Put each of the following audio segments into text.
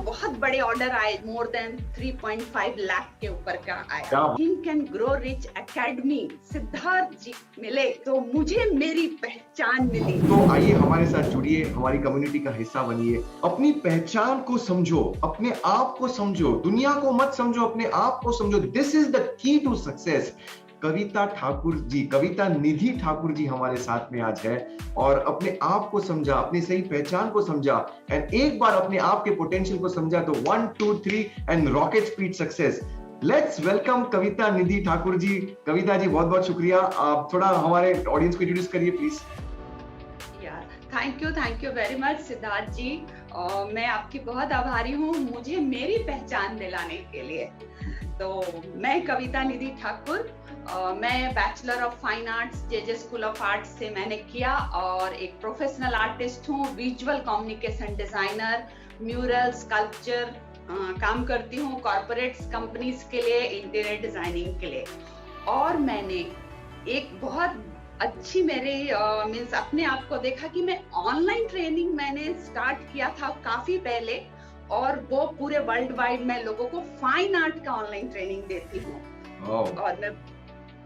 बहुत बड़े ऑर्डर आए, मोर देन 3.5 लाख के ऊपर का आया। क्या think and grow rich academy Siddharth ji मिले तो मुझे मेरी पहचान मिली। तो आइए हमारे साथ जुड़िए, हमारी कम्युनिटी का हिस्सा बनिए। अपनी पहचान को समझो, अपने आप को समझो, दुनिया को मत समझो, अपने आप को समझो। This is the key to success. Kavita Thakur ji, Kavita Nidhi Thakur ji हमारे साथ में आज है और अपने आप को समझा, अपनी सही पहचान को समझा एंड एक बार अपने आप के पोटेंशियल को समझा तो 1 2 3 and rocket speed success. Let's welcome Kavita Nidhi Thakur ji. Kavita ji बहुत बहुत शुक्रिया। आप थोड़ा हमारे ऑडियंस को इंट्रोड्यूस करिए please. Thank you very much Siddharth ji. मैं आपकी बहुत आभारी हूँ मुझे मेरी पहचान दिलाने के लिए। तो मैं कविता निधि ठाकुर, मैं bachelor of fine arts JJ school of arts से मैंने किया और एक प्रोफेशनल आर्टिस्ट हूँ, visual communication designer, mural sculpture काम करती हूँ कॉर्पोरेट्स कंपनीज के लिए, इंटीरियर डिजाइनिंग के लिए। और मैंने एक बहुत अच्छी मेरे मीन्स अपने आप को देखा कि मैं ऑनलाइन ट्रेनिंग मैंने स्टार्ट किया था काफी पहले और वो पूरे वर्ल्ड वाइड मैं लोगों को फाइन आर्ट का ऑनलाइन ट्रेनिंग देती हूँ। और मैं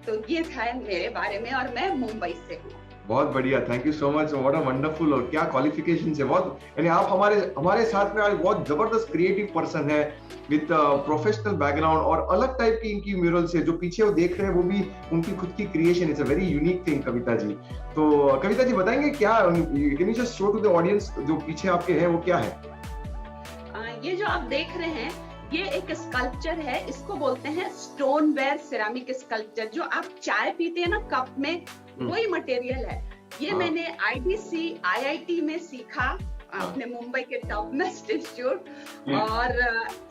तो ये था मेरे बारे में और मैं मुंबई से हूँ। बहुत बढ़िया, thank you so much. What a wonderful, और क्या क्वालिफिकेशन है। बहुत यानी आप हमारे साथ में आज बहुत जबरदस्त क्रिएटिव पर्सन है विद प्रोफेशनल बैकग्राउंड और अलग टाइप की इनकी म्यूरल्स है जो पीछे वो देख रहे हैं, वो भी उनकी खुद की creation. It's a very unique thing. Kavita ji, तो कविता जी बताएंगे क्या, can you just show to the audience जो पीछे आपके है वो क्या है? ये जो आप देख रहे हैं ये एक स्कल्पचर है, इसको बोलते हैं स्टोनवेयर सिरेमिक स्कल्पचर। जो आप चाय पीते हैं ना कप में, वही मटेरियल है ये। मैंने आईडीसी आईआईटी में सीखा, अपने मुंबई के टॉप मोस्ट इंस्टीट्यूट। और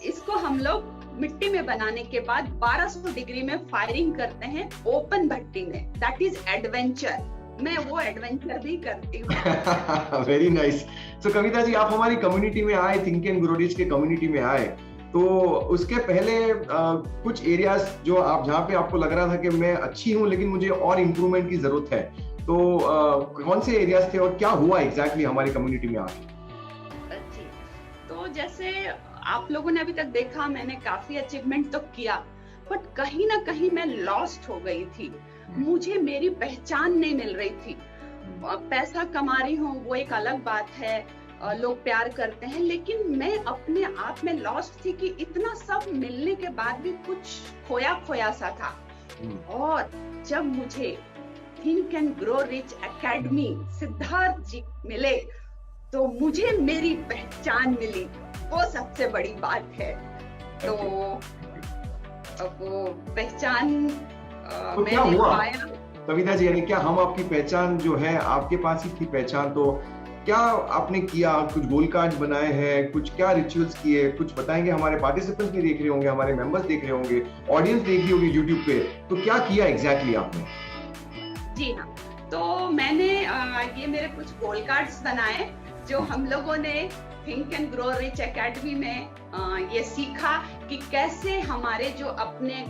इसको हम लोग मिट्टी में बनाने के बाद 1200 डिग्री में फायरिंग करते हैं ओपन भट्टी में। That is adventure. मैं वो एडवेंचर भी करती हूँ। Very nice. सो कविता जी, आप हमारी कम्युनिटी में आए, थिंक एंड ग्रो रिच के कम्युनिटी में आए, तो उसके पहले कुछ एरियाज जो आप जहाँ पे आपको लग रहा था कि मैं अच्छी हूँ लेकिन मुझे और इम्प्रूवमेंट की जरूरत है, तो कौन से एरियाज थे और क्या हुआ एग्जैक्टली हमारी कम्युनिटी में आके? तो जैसे आप लोगों ने अभी तक देखा, मैंने काफी अचीवमेंट तो किया, बट कहीं ना कहीं मैं लॉस्ट हो गई थी। मुझे मेरी पहचान नहीं मिल रही थी। पैसा कमा रही हूँ वो एक अलग बात है, लोग प्यार करते हैं, लेकिन मैं अपने आप में लॉस्ट थी कि इतना सब मिलने के बाद भी कुछ खोया खोया सा था। और जब मुझे think and grow rich academy Siddharth ji मिले तो मुझे मेरी पहचान मिली, वो सबसे बड़ी बात है। तो वो पहचान तो क्या हुआ कविता जी, यानी क्या हम आपकी पहचान जो है आपके पास ही थी पहचान, तो क्या आपने किया? कुछ गोल कार्ड बनाए हैं, कुछ क्या रिचुअल्स किए, कुछ बताएंगे? हमारे पार्टिसिपेंट्स भी देख रहे होंगे, हमारे मेंबर्स देख रहे होंगे, ऑडियंस देख रही होगी यूट्यूब पे, तो क्या किया एग्जैक्टली आपने? जी हाँ, तो मैंने ये मेरे कुछ गोल कार्ड्स बनाए जो हम लोगों ने think and grow rich academy में ये सीखा कि कैसे हमारे जो अपने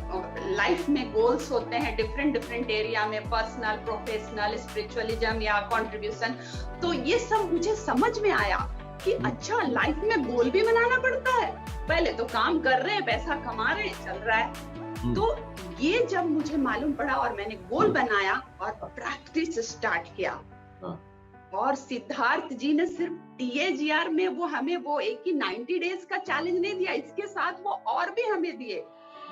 लाइफ में गोल्स होते हैं डिफरेंट एरिया में, पर्सनल, प्रोफेशनल, स्पिरिचुअलिज्म या कंट्रीब्यूशन, तो ये सब मुझे समझ में आया कि अच्छा लाइफ में गोल भी बनाना पड़ता है। पहले तो काम कर रहे हैं, पैसा कमा रहे हैं, चल रहा है। तो ये जब मुझे मालूम पड़ा और मैंने गोल बनाया और प्रैक्टिस स्टार्ट किया, और सिद्धार्थ जी ने सिर्फ TAGR में वो हमें वो एक ही 90 डेज का चैलेंज नहीं दिया, इसके साथ वो और भी हमें दिए।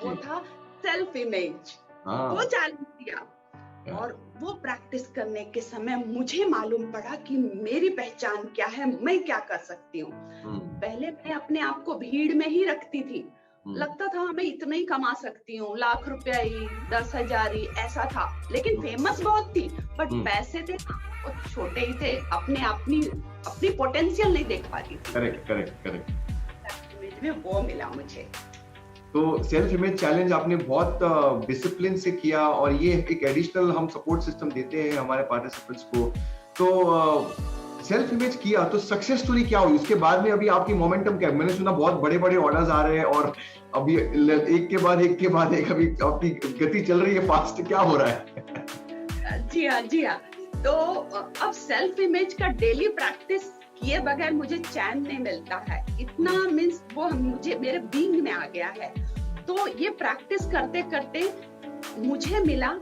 वो था सेल्फ इमेज, वो चैलेंज दिया। और वो प्रैक्टिस करने के समय मुझे मालूम पड़ा कि मेरी पहचान क्या है, मैं क्या कर सकती हूँ। पहले मैं अपने आप को भीड़ में ही रखती थी, लगता था मैं इतना ही कमा सकती हूँ, लाख रुपया ही, 10,000 ही, ऐसा था। लेकिन फेमस बहुत थी, बट पैसे थे वो छोटे ही थे, अपनी पोटेंशियल नहीं देख पाती थी। करेक्ट। इमेज में वो मिला मुझे। तो सेल्फ इमेज चैलेंज आपने बहुत डिसिप्लिन से किया और ये एक एडिशनल हम सपोर्ट सिस्टम देते हैं हमारे पार्टिसिपेंट्स को। तो सेल्फ इमेज किया तो सक्सेस स्टोरी क्या हुई उसके बाद में? अभी आपकी मोमेंटम क्या है? मैंने सुना बहुत बड़े ऑर्डर्स आ रहे हैं और अभी एक के बाद एक अभी आपकी गति चल रही है फास्ट, क्या हो रहा है? जी हाँ। तो अब सेल्फ इमेज का डेली प्रैक्टिस किए बगैर मुझे चैन नहीं मिलता है, इतना मीन्स वो मुझे मेरे बीइंग में आ गया है। तो ये प्रैक्टिस करते करते मुझे मिला,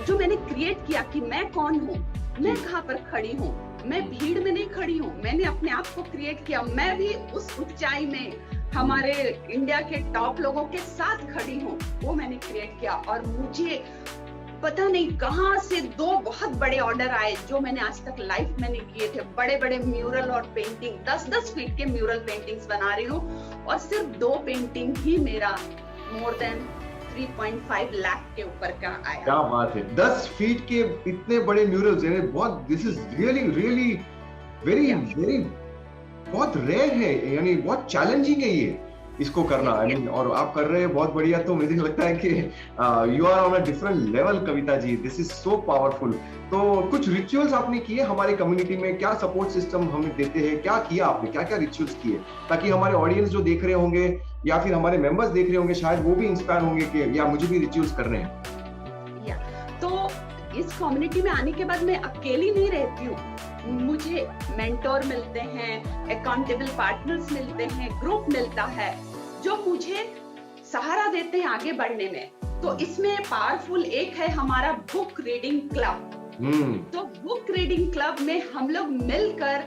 जो मैंने क्रिएट किया कि मैं कौन हूँ, मैं कहाँ पर खड़ी हूँ, मैं भीड़ में नहीं खड़ी हूँ, मैंने अपने आप को क्रिएट किया, मैं भी उस ऊंचाई में हमारे इंडिया के टॉप लोगों के साथ खड़ी हूँ, वो मैंने क्रिएट किया। और मुझे पता नहीं कहाँ से 2 बहुत बड़े ऑर्डर आए जो मैंने आज तक लाइफ में नहीं किए थे। बड़े बड़े म्यूरल और पेंटिंग, 10-10 फीट के म्यूरल पेंटिंग्स बना रही हूँ, और सिर्फ 2 पेंटिंग ही मेरा मोर देन 3.5 लाख के ऊपर का आया। क्या बात है, 10 फीट के इतने बड़े म्यूरल्स, यानी बहुत, this is really really very very बहुत रेयर है, यानी बहुत चैलेंजिंग है ये इसको करना। आई मीन, और आप कर रहे हैं बहुत बढ़िया। तो मुझे लगता है कि you are on a different level Kavita ji, this is so powerful. तो कुछ रिचुअल्स आपने किए हमारी कम्युनिटी में, क्या सपोर्ट सिस्टम हमें देते हैं, क्या किया आपने, क्या क्या रिचुअल्स किए, ताकि हमारे ऑडियंस जो देख रहे होंगे या फिर हमारे मेंबर्स देख रहे होंगे, शायद वो भी इंस्पायर होंगे कि या मुझे भी रिचुअल्स करने हैं। तो इस कम्युनिटी में आने के बाद मैं अकेली नहीं रहती हूँ, मुझे मेंटोर मिलते हैं, अकाउंटेबल पार्टनर्स मिलते हैं, ग्रुप मिलता है जो मुझे सहारा देते हैं आगे बढ़ने में। तो इसमें पावरफुल एक है हमारा बुक रीडिंग क्लब। तो बुक रीडिंग क्लब में हम लोग मिलकर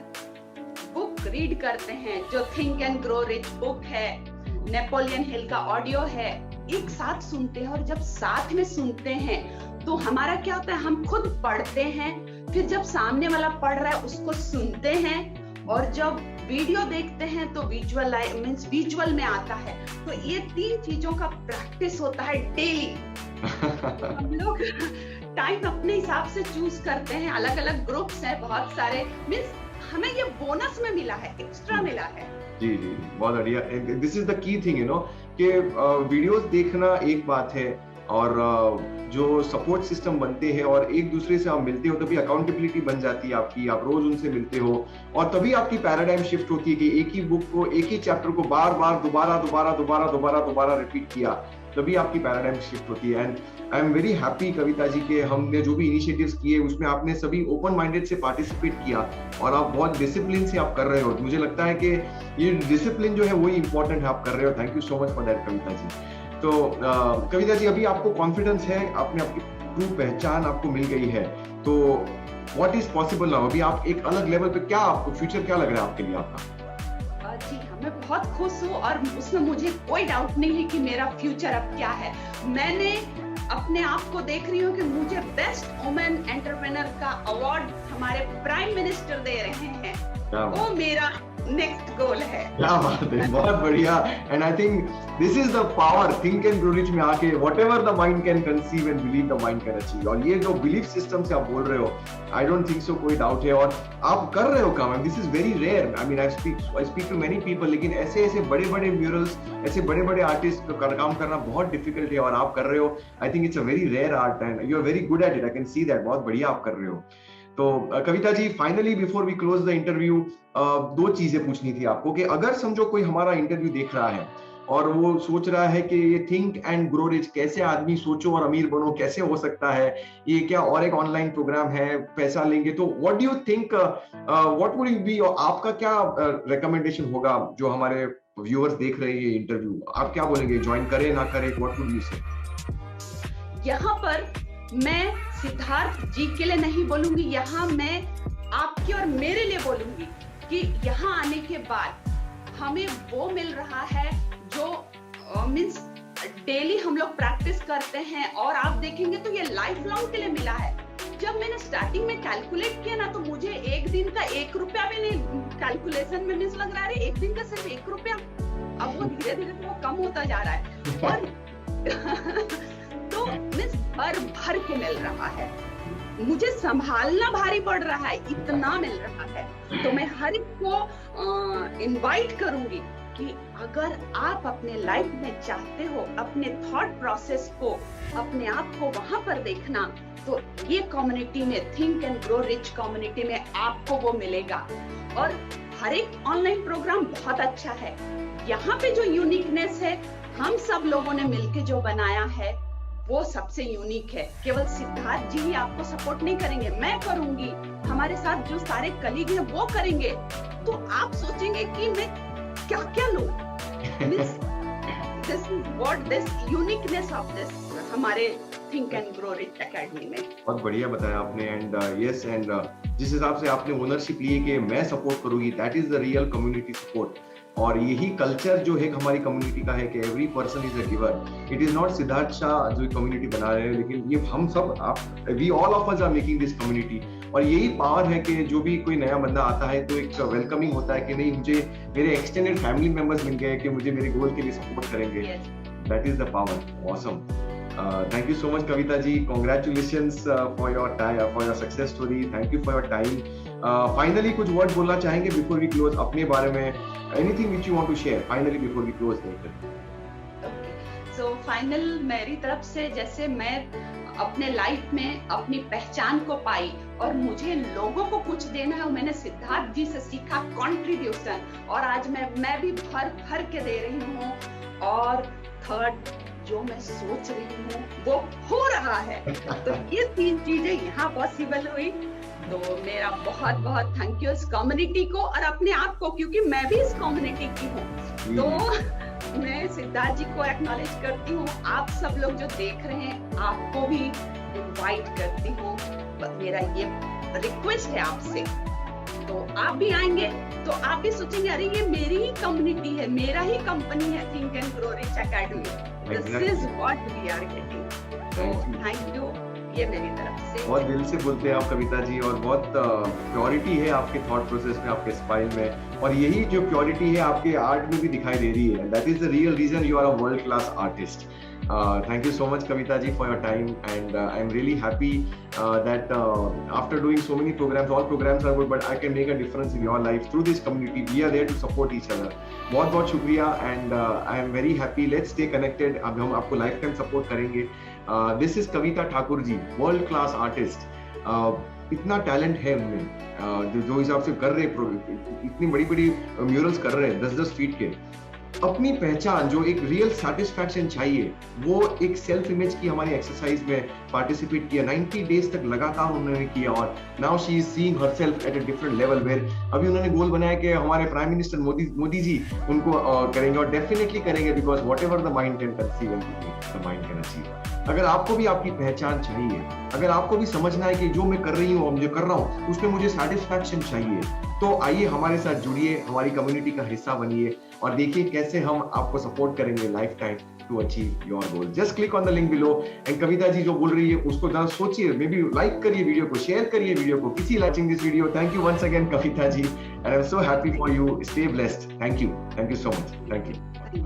बुक रीड करते हैं, जो think and grow rich book है, नेपोलियन हिल का ऑडियो है, एक साथ सुनते हैं। और जब साथ में सुनते हैं तो हमारा क्या होता है, हम खुद पढ़ते हैं, फिर जब सामने वाला पढ़ रहा है उसको सुनते हैं, और जब वीडियो देखते हैं तो विजुअल में आता है। तो ये 3 चीजों का प्रैक्टिस होता है डेली। हम लोग टाइम अपने हिसाब से चूज करते हैं, अलग अलग ग्रुप्स हैं बहुत सारे, मींस हमें ये बोनस में मिला है, एक्स्ट्रा मिला है। जी जी, बहुत बढ़िया। This is the key thing, you know, कि वीडियोस देखना एक बात है, और जो सपोर्ट सिस्टम बनते हैं और एक दूसरे से आप मिलते हो, तभी अकाउंटेबिलिटी बन जाती है आपकी, आप रोज उनसे मिलते हो, और तभी आपकी पैराडाइम शिफ्ट होती है कि एक ही बुक को, एक ही चैप्टर को बार बार दोबारा रिपीट किया, तभी आपकी पैराडाइम शिफ्ट होती है। And I am very happy Kavita ji के हमने जो भी इनिशिएटिव्स किए उसमें आपने सभी ओपन माइंडेड से पार्टिसिपेट किया, और आप बहुत डिसिप्लिन से आप कर रहे हो। मुझे लगता है कि ये डिसिप्लिन जो है वही इंपॉर्टेंट है, आप कर रहे हो। Thank you so much for that Kavita ji. तो कविता जी, अभी आपको कॉन्फिडेंस है, आपने आपकी ट्रू पहचान आपको मिल गई है, तो व्हाट इज पॉसिबल नाउ? अभी आप एक अलग लेवल पे, क्या आपको फ्यूचर क्या लग रहा है आपके लिए आपका? जी हाँ, मैं बहुत खुश हूँ, और उसमें मुझे कोई डाउट नहीं है कि मेरा फ्यूचर अब क्या है। मैंने अपने आप को देख रही हूँ कि मुझे बेस्ट वुमेन एंटरप्रेन्योर का अवार्ड हमारे प्राइम मिनिस्टर दे रहे हैं, वो मेरा नेक्स्ट गोल है। क्या बात है, बहुत बढ़िया। And I think this is the power, think and grow rich में आके whatever the mind can conceive and believe the mind can achieve. और ये जो बिलीफ सिस्टम से आप बोल रहे हो, आई डोंट थिंक सो कोई डाउट है, और आप कर रहे हो काम, this is very rare. I mean, I speak to many people, लेकिन ऐसे ऐसे बड़े बड़े म्यूरल्स, ऐसे बड़े बड़े आर्टिस्ट का काम करना बहुत डिफिकल्ट है, और आप कर रहे हो। I think it's a very rare art and you are very good at it, I can see that. बहुत बढ़िया आप कर रहे हो। तो Kavita ji, finally before we close the interview, 2 चीजें पूछनी थी आपको, कि अगर समझो कोई हमारा इंटरव्यू देख रहा है और वो सोच रहा है कि ये थिंक एंड ग्रो रिच, कैसे आदमी सोचो और अमीर बनो, कैसे हो सकता है ये, क्या और एक ऑनलाइन प्रोग्राम है, पैसा लेंगे, तो what do you think, what would be, आपका क्या रिकमेंडेशन होगा जो हमारे व्यूअर्स देख रहे हैं ये इंटरव्यू? आप क्या बोलेंगे, ज्वाइन करें ना करें, व्हाट वुड यू से? यहाँ पर मैं सिद्धार्थ जी के लिए नहीं बोलूंगी, यहाँ मैं आपके और मेरे लिए बोलूंगी कि यहाँ आने के बाद हमें वो मिल रहा है जो मीन्स डेली हम लोग प्रैक्टिस करते हैं, और आप देखेंगे तो ये लाइफ लॉन्ग के लिए मिला है। जब मैंने स्टार्टिंग में कैलकुलेट किया ना, तो मुझे एक दिन का 1 रुपया भी नहीं कैलकुलेशन में मीन्स लग रहा है, एक दिन का सिर्फ 1 रुपया। अब वो धीरे धीरे वो कम होता जा रहा है, और तो मीन्स भर के मिल रहा है, मुझे संभालना भारी पड़ रहा है, इतना मिल रहा है। तो मैं हर एक को इनवाइट करूंगी कि अगर आप अपने लाइफ में चाहते हो अपने थॉट प्रोसेस को, अपने आप को वहां पर देखना, तो ये कम्युनिटी में, think and grow rich community में आपको वो मिलेगा। और हर एक ऑनलाइन प्रोग्राम बहुत अच्छा है। यहाँ पे जो यूनिकनेस है, हम सब लोगों ने मिलके जो बनाया है, वो सबसे यूनिक है। केवल सिद्धार्थ जी ही आपको सपोर्ट नहीं करेंगे, मैं करूंगी, हमारे साथ जो सारे कलीग हैं वो करेंगे। तो आप सोचेंगे कि मैं क्या क्या लूं। This is what this uniqueness of this हमारे think and grow rich academy में। बहुत बढ़िया बताया आपने एंड यस एंड जिस हिसाब से आपने ओनरशिप ली कि मैं सपोर्ट करूंगी, that is the real community support. और यही कल्चर जो है हमारी कम्युनिटी का है कि every person is a giver. It is not Siddharth Shah जो कम्युनिटी बना रहे हैं, लेकिन ये हम सब आप we all of us are making this community. और यही पावर है कि जो भी कोई नया बंदा आता है तो एक वेलकमिंग होता है कि नहीं, मुझे मेरे एक्सटेंडेड फैमिली मेंबर्स मिल गए कि मुझे मेरे गोल के लिए सपोर्ट करेंगे। That is the power. Awesome. Thank you so much, Kavita ji. Congratulations for your success story. Thank you for your time. Finally, कुछ word बोलना चाहेंगे before we close अपने बारे में? Anything which you want to share? Finally, before we close. So final मेरी तरफ से, जैसे मैं अपने लाइफ में अपनी पहचान को पाई और मुझे लोगों को कुछ देना है, और मैंने सिद्धार्थ जी से सीखा कंट्रीब्यूशन, और आज मैं भी भर के दे रही हूँ। और थर्ड, जो मैं सोच रही हूँ वो हो रहा है। तो ये 3 चीजें यहाँ पॉसिबल हुई। तो मेरा बहुत बहुत थैंक यू इस कम्युनिटी को और अपने आप को, क्योंकि मैं भी इस कम्युनिटी की हूँ। तो मैं सिद्धार्थ जी को एक्नॉलेज करती हूँ। आप सब लोग जो देख रहे हैं, आपको भी इनवाइट करती हूँ। मेरा ये रिक्वेस्ट है आपसे, तो आप भी आएंगे तो आप भी सोचेंगे, अरे ये मेरी ही कम्युनिटी है, मेरा ही कंपनी है think and grow rich academy. This is what we are getting. तो थैंक यू, ये मेरी तरफ से। बहुत दिल से बोलते हैं आप कविता जी, और बहुत प्योरिटी है आपके थॉट प्रोसेस में, आपके स्माइल में, और यही जो प्योरिटी है आपके आर्ट में भी दिखाई दे रही है। That is the real reason you are a world class artist. Thank you so much, Kavita ji, for your time, and I'm really happy that after doing so many programs, all programs are good, but I can make a difference in your life through this community. We are there to support each other. बहुत बहुत शुक्रिया, and I am very happy. Let's stay connected. अब हम आपको lifetime support करेंगे। This is Kavita Thakur ji, world class artist. इतना talent है उनमें, जो हिसाब से कर रहे, इतनी बड़ी बड़ी म्यूरल्स कर रहे हैं 10-10 फीट के। अपनी पहचान, जो एक रियल सेटिस्फैक्शन चाहिए, वो एक सेल्फ इमेज की हमारी एक्सरसाइज में पार्टिसिपेट किया। 90 डेज तक लगातार उन्होंने किया, और now she is seeing herself at a different level, where अभी उन्होंने गोल बनाया कि हमारे प्राइम मिनिस्टर मोदी जी उनको करेंगे, और डेफिनेटली करेंगे, because whatever the mind can conceive the mind can achieve. अगर आपको भी आपकी पहचान चाहिए, अगर आपको भी समझना है कि जो मैं कर रही हूँ, जो कर रहा हूँ, उसमें मुझे सेटिस्फैक्शन चाहिए, तो आइए हमारे साथ जुड़िए, हमारी कम्युनिटी का हिस्सा बनिए, और देखिए कैसे हम आपको सपोर्ट करेंगे life time to achieve your goal. Just click on the link below, and Kavita ji जो बोल रही है उसको जरा सोचिए, मे बी लाइक करिए वीडियो को, शेयर करिए वीडियो को, किसी watching this video. Thank you once again Kavita ji, and I am so happy for you. Stay blessed. Thank you so much. Thank you.